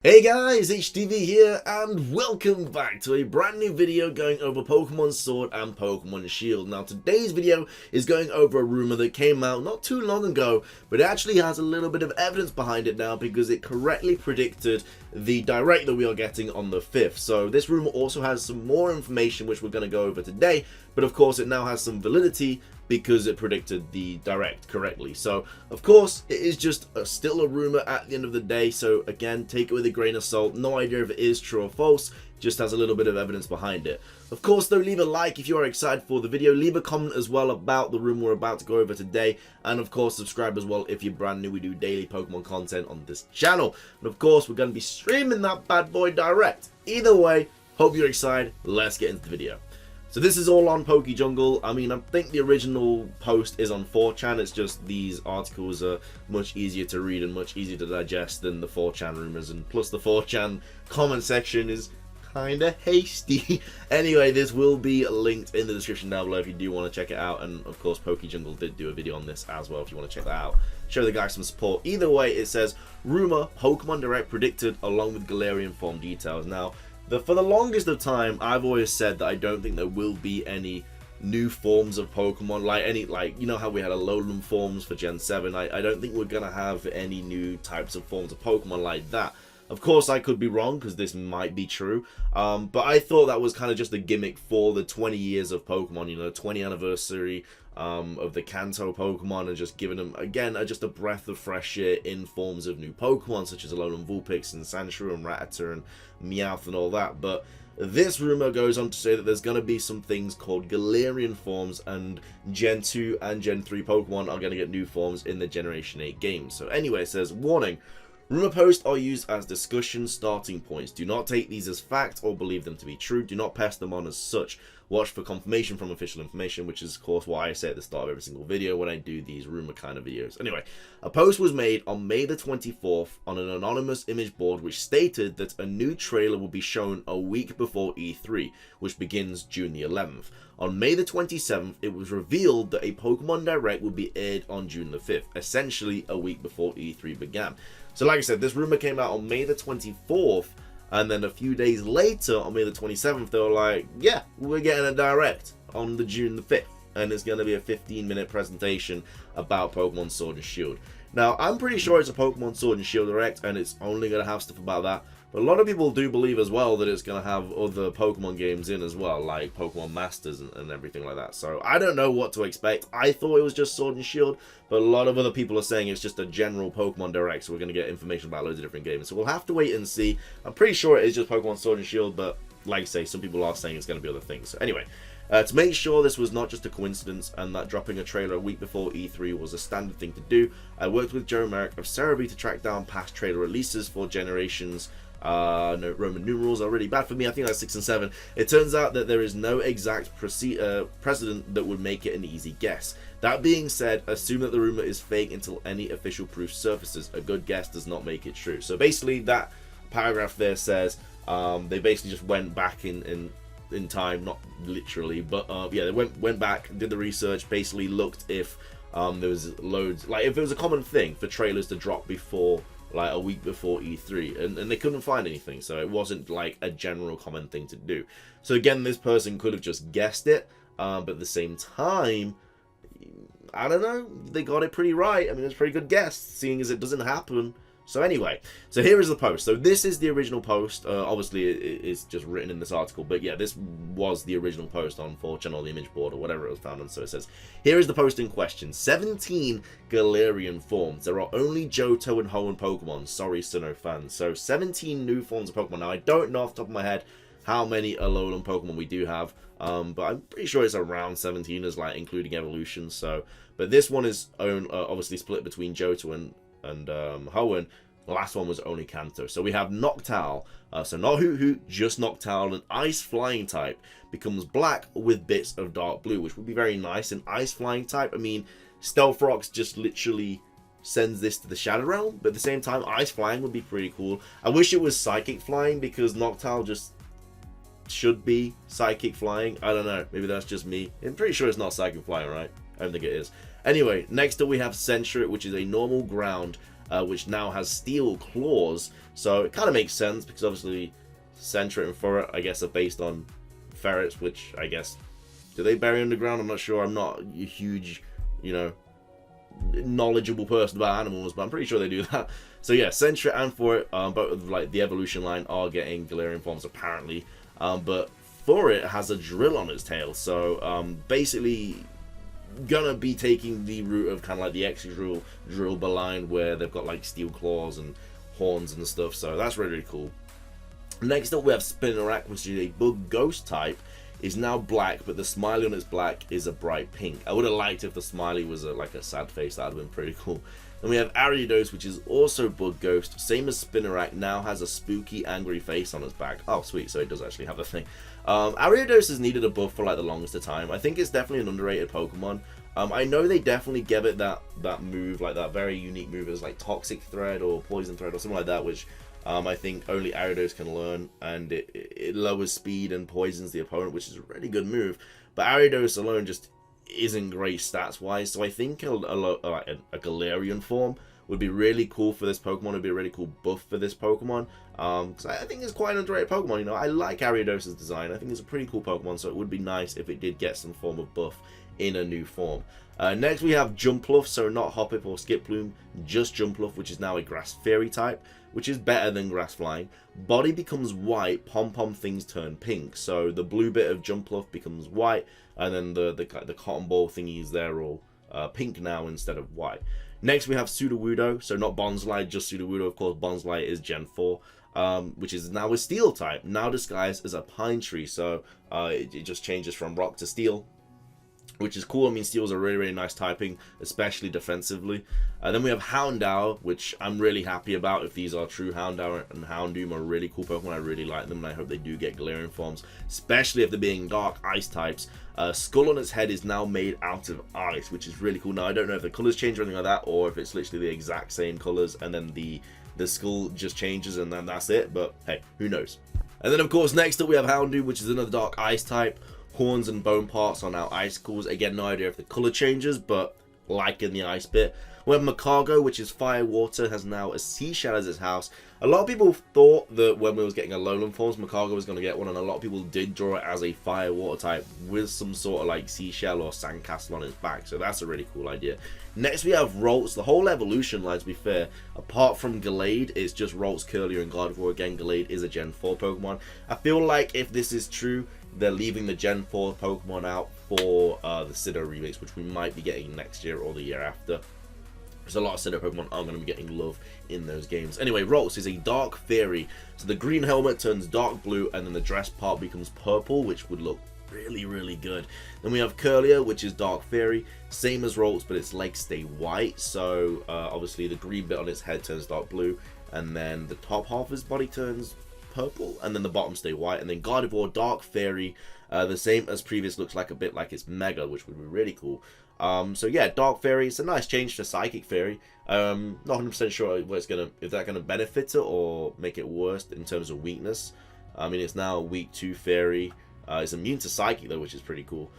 Hey guys, HDvee here, and welcome back to a brand new video going over Pokemon Sword and Pokemon Shield. Now today's video is going over a rumor that came out not too long ago, but it actually has a little bit of evidence behind it now because it correctly predicted the direct that we are getting on the 5th. So this rumor also has some more information which we're going to go over today, but of course it now has some validity because it predicted the direct correctly. So of course it is just still a rumor at the end of the day, so again, take it with a grain of salt. No idea if it is true or false, just has a little bit of evidence behind it. Of course though, leave a like if you are excited for the video, leave a comment as well about the rumor we're about to go over today, and of course subscribe as well if you're brand new. We do daily Pokemon content on this channel, and of course we're going to be streaming that bad boy direct. Either way, hope you're excited. Let's get into the video. So this is all on PokeJungle. I mean, I think the original post is on 4chan. It's just these articles are much easier to read and much easier to digest than the 4chan rumors. And plus the 4chan comment section is kind of hasty. Anyway, this will be linked in the description down below if you do want to check it out. And of course, PokeJungle did do a video on this as well if you want to check that out. Show the guys some support. Either way, it says, rumor, Pokemon Direct predicted along with Galarian form details. Now, for the longest of time, I've always said that I don't think there will be any new forms of Pokemon, like you know how we had Alolan forms for Gen 7. I don't think we're gonna have any new types of forms of Pokemon like that. Of course, I could be wrong because this might be true, but I thought that was kind of just a gimmick for the 20 years of Pokemon, you know, 20th anniversary of the Kanto Pokemon, and just giving them, again, just a breath of fresh air in forms of new Pokemon, such as Alolan Vulpix and Sandshrew and Rattata and Meowth and all that. But this rumor goes on to say that there's going to be some things called Galarian forms, and Gen 2 and Gen 3 Pokemon are going to get new forms in the Generation 8 games. So anyway, it says, warning. Rumor posts are used as discussion starting points. Do not take these as fact or believe them to be true. Do not pass them on as such. Watch for confirmation from official information, which is of course why I say at the start of every single video when I do these rumor kind of videos. Anyway, a post was made on May the 24th on an anonymous image board which stated that a new trailer will be shown a week before E3, which begins June the 11th. On May the 27th, it was revealed that a Pokemon Direct would be aired on June the 5th, essentially a week before E3 began. So like I said, this rumor came out on May the 24th, and then a few days later, on May the 27th, they were like, yeah, we're getting a Direct on the June the 5th, and it's going to be a 15-minute presentation about Pokemon Sword and Shield. Now, I'm pretty sure it's a Pokemon Sword and Shield Direct, and it's only going to have stuff about that. But a lot of people do believe as well that it's going to have other Pokemon games in as well, like Pokemon Masters and everything like that. So I don't know what to expect. I thought it was just Sword and Shield, but a lot of other people are saying it's just a general Pokemon Direct, so we're going to get information about loads of different games. So we'll have to wait and see. I'm pretty sure it is just Pokemon Sword and Shield, but like I say, some people are saying it's going to be other things. So anyway, to make sure this was not just a coincidence and that dropping a trailer a week before E3 was a standard thing to do, I worked with Joe Merrick of HDvee to track down past trailer releases for generations. No, Roman numerals are really bad for me. I think that's 6 and 7. It turns out that there is no exact precedent that would make it an easy guess. That being said, assume that the rumor is fake until any official proof surfaces. A good guess does not make it true. So basically, that paragraph there says they basically just went back in time, not literally, but yeah, they went back, did the research, basically looked if there was loads, like if it was a common thing for trailers to drop before, like a week before E3, and they couldn't find anything, so it wasn't like a general common thing to do. So again, this person could have just guessed it, but at the same time, I don't know, they got it pretty right. I mean, it's a pretty good guess, seeing as it doesn't happen. So anyway, so here is the post. So this is the original post. Obviously, it's just written in this article, but yeah, this was the original post on 4chan or the image board or whatever it was found on. So it says, here is the post in question. 17 Galarian forms. There are only Johto and Hoenn Pokemon. Sorry, Sinnoh fans. So 17 new forms of Pokemon. Now, I don't know off the top of my head how many Alolan Pokemon we do have, but I'm pretty sure it's around 17 as like including evolutions. So, but this one is obviously split between Johto and Hoenn. The last one was only Kanto. So we have Noctowl, so not Hoot, just Noctowl, an ice flying type, becomes black with bits of dark blue, which would be very nice. An ice flying type, I mean, Stealth Rocks just literally sends this to the Shadow Realm, but at the same time, ice flying would be pretty cool. I wish it was psychic flying because Noctowl just should be psychic flying. I don't know, maybe that's just me. I'm pretty sure it's not psychic flying, right? I don't think it is. Anyway, next up we have Sandshrew, which is a normal ground which now has steel claws. So it kind of makes sense because obviously Sentret and Furret, I guess, are based on ferrets, which I guess, do they bury underground? I'm not sure. I'm not a huge, you know, knowledgeable person about animals, but I'm pretty sure they do that. So yeah, Sentret and Furret, both of like the evolution line, are getting Galarian forms apparently, but Furret has a drill on its tail, so basically gonna be taking the route of kind of like the Excadrill line, where they've got like steel claws and horns and stuff. So that's really, really cool. Next up we have Spinarak, which is a bug ghost type. Is now black, but the smiley on its black is a bright pink. I would have liked if the smiley was like a sad face. That would have been pretty cool. Then we have Ariados, which is also bug ghost, same as Spinarak, now has a spooky angry face on its back. Oh sweet, so it does actually have a thing. Ariados has needed a buff for like the longest of time. I think it's definitely an underrated Pokemon. I know they definitely gave it that move, like that very unique move as like Toxic Thread or Poison Thread or something like that, which I think only Ariados can learn, and it lowers speed and poisons the opponent, which is a really good move. But Ariados alone just isn't great stats wise, so I think a Galarian form would be really cool for this Pokemon. Would be a really cool buff for this Pokemon, because I think it's quite an underrated Pokemon. You know, I like Ariados' design. I think it's a pretty cool Pokemon, so it would be nice if it did get some form of buff in a new form. Next we have Jumpluff, so not Hoppip or Skiploom, just Jumpluff, which is now a Grass Fairy type, which is better than Grass Flying. Body becomes white, pom-pom things turn pink, so the blue bit of Jumpluff becomes white, and then the cotton ball thingies there are all pink now instead of white. Next we have Sudowoodo, so not Bonsly, just Sudowoodo. Of course, Bonsly is Gen 4, which is now a Steel type, now disguised as a Pine Tree, so it just changes from rock to steel, which is cool. I mean, Steel's a really, really nice typing, especially defensively. Then we have Houndour, which I'm really happy about if these are true. Houndour and Houndoom are really cool Pokemon. I really like them, and I hope they do get Galarian forms, especially if they're being dark ice types. Skull on its head is now made out of ice, which is really cool. Now, I don't know if the colors change or anything like that, or if it's literally the exact same colors, and then the skull just changes, and then that's it. But hey, who knows? And then, of course, next up we have Houndoom, which is another dark ice type. Horns and bone parts are now icicles. Again, no idea if the color changes, but like in the ice bit. We have Macargo, which is fire water, has now a seashell as its house. A lot of people thought that when we was getting Alolan forms, Macargo was going to get one, and a lot of people did draw it as a fire water type with some sort of like seashell or sandcastle on its back, so that's a really cool idea. Next we have Ralts. The whole evolution line, to be fair, apart from Gallade, it's just Ralts, Curlier, and Gardevoir. Again, Gallade is a Gen 4 Pokemon. I feel like if this is true, they're leaving the Gen 4 Pokemon out for the Sinnoh remix, which we might be getting next year or the year after. There's a lot of Sinnoh Pokemon are going to be getting love in those games. Anyway, Ralts is a Dark Fairy. So the green helmet turns dark blue, and then the dress part becomes purple, which would look really, really good. Then we have Curlier, which is Dark Fairy. Same as Ralts, but its legs stay white. So obviously the green bit on its head turns dark blue, and then the top half of its body turns purple, and then the bottom stay white. And then Gardevoir, Dark Fairy, the same as previous, looks like a bit like its Mega, which would be really cool. So yeah, Dark Fairy, it's a nice change to Psychic Fairy. Not 100% sure what if that's gonna benefit it or make it worse in terms of weakness. I mean, it's now a weak 2 Fairy. It's immune to Psychic though, which is pretty cool.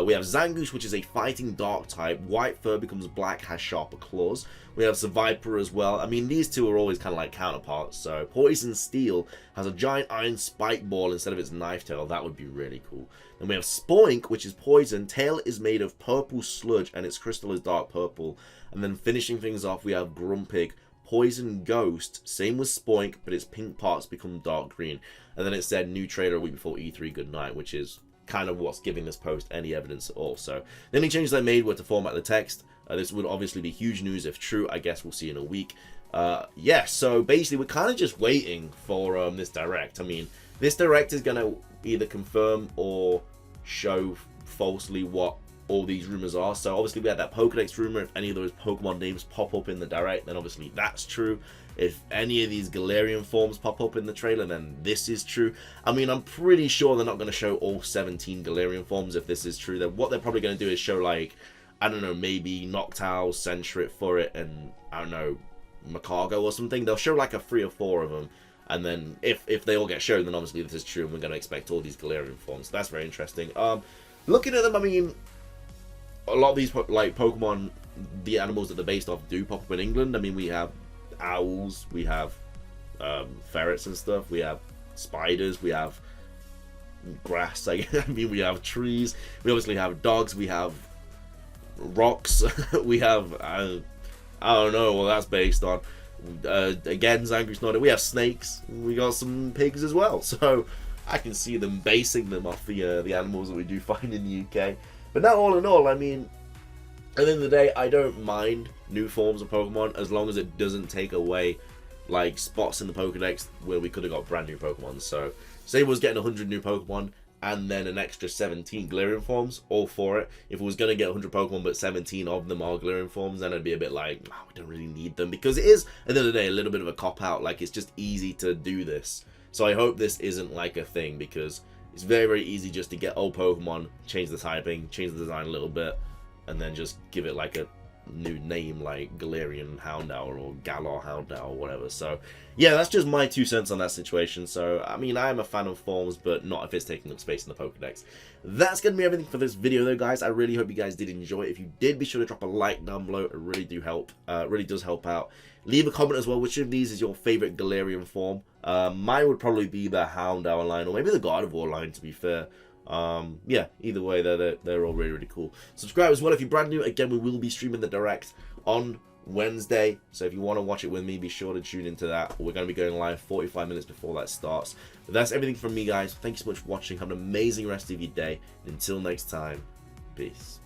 We have Zangoose, which is a fighting dark type. White fur becomes black, has sharper claws. We have Seviper as well. I mean, these two are always kind of like counterparts. So Poison Steel has a giant iron spike ball instead of its knife tail. That would be really cool. Then we have Spoink, which is poison. Tail is made of purple sludge, and its crystal is dark purple. And then finishing things off, we have Grumpig, Poison Ghost. Same with Spoink, but its pink parts become dark green. And then it said new trader a week before E3 Goodnight, which is kind of what's giving this post any evidence at all. So the only changes I made were to format the text. This would obviously be huge news if true. I guess we'll see in a week. Yeah, so basically we're kind of just waiting for this direct. I mean, this direct is going to either confirm or show falsely what all these rumors are. So obviously we had that Pokedex rumor. If any of those Pokemon names pop up in the direct, then obviously that's true. If any of these Galarian forms pop up in the trailer, then this is true. I mean, I'm pretty sure they're not going to show all 17 Galarian forms if this is true. Then what they're probably going to do is show, like, I don't know, maybe Noctowl, Sentret, Furret, and, I don't know, Macargo or something. They'll show, like, 3 or 4 of them. And then if they all get shown, then obviously this is true, and we're going to expect all these Galarian forms. That's very interesting. Looking at them, I mean, a lot of these, like, Pokemon, the animals that they're based off do pop up in England. I mean, we have owls, we have ferrets and stuff, we have spiders, we have grass, I mean, we have trees, we obviously have dogs, we have rocks, we have I don't know what that's based on. Again, Zangri Snorter, we have snakes, we got some pigs as well, so I can see them basing them off the animals that we do find in the UK. But now, all in all, I mean, at the end of the day, I don't mind new forms of Pokemon as long as it doesn't take away like spots in the Pokedex where we could have got brand new Pokemon. So say it was getting 100 new Pokemon and then an extra 17 Galarian forms, all for it. If it was going to get 100 Pokemon but 17 of them are Galarian forms, then I'd be a bit like, oh, we don't really need them, because it is, at the end of the day, a little bit of a cop-out. Like, it's just easy to do this. So I hope this isn't like a thing, because it's very, very easy just to get old Pokemon, change the typing, change the design a little bit, and then just give it like a new name like Galarian Houndour or Galar Houndour or whatever. So yeah, that's just my 2 cents on that situation. So I mean, I am a fan of forms, but not if it's taking up space in the Pokedex. That's gonna be everything for this video though, guys. I really hope you guys did enjoy it. If you did, be sure to drop a like down below. It really does help out. Leave a comment as well, which of these is your favorite Galarian form. Mine would probably be the Houndour line, or maybe the Gardevoir line, to be fair. Yeah, either way, they're all really, really cool. Subscribe as well if you're brand new. Again, we will be streaming the direct on Wednesday, so if you want to watch it with me, be sure to tune into that. We're going to be going live 45 minutes before that starts. But that's everything from me, guys. Thank you so much for watching. Have an amazing rest of your day, and until next time, peace.